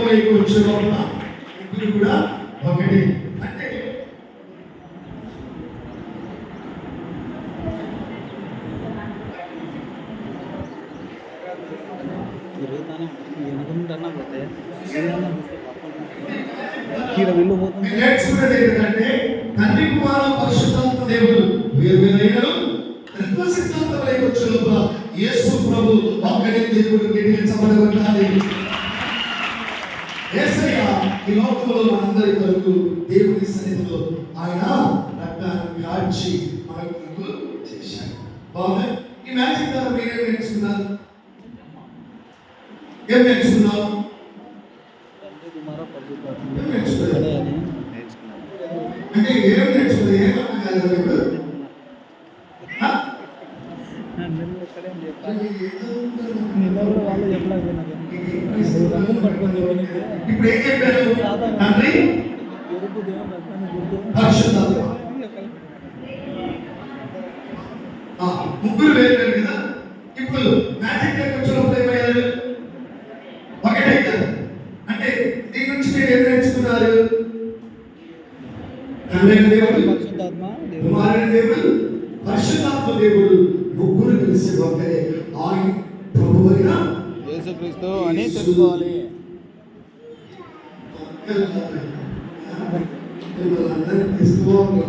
వైపు వచ్చే లోపల ముగ్గురు కూడా ఒకటి. అంటే నేర్చుకునేది ఏంటంటే తండ్రి కుమార పరిశుద్ధాత్మ దేవుడు వేరు సిద్ధాంతములైకి వచ్చే లోపల యేసు ప్రభు ఒక్కడే దేవుడు గిరిగించబడగలగాలి. యేసయ్య ఈ లోకంలో మనందరి కొరకు దేవుని సన్నిధిలో ఆయన రక్తాన్ని కాచి మనకు చేశాడు. బాగుంది. ఈ మ్యాజిక్ ద్వారా మీరేం నేర్చుకున్నారు? ఏం నేర్చుకున్నాం? అంటే ఏం నేర్చుకున్నా? ఏమన్నా ఇప్పుడు ఇప్పుడు ఏం చెప్పారు? తండ్రి పరిశుద్ధాత్మ ముగ్గురు వేరు కదా. ఇప్పుడు మ్యాజిక్ వచ్చినప్పుడు ఏమయ్యారు? ఒకటైతారు. అంటే దీని నుంచి మీరు ఏం నేర్చుకున్నారు? తండ్రి దేవుడు, కుమారుని దేవుడు, పరిశుద్ధాత్మ దేవుడు ముగ్గురు కలిసి ఒకరే. ఆయన ప్రభువైన యేసుక్రీస్తు అని తెలుసుకోవాలి. అందరినీ తీసుకోవాలి.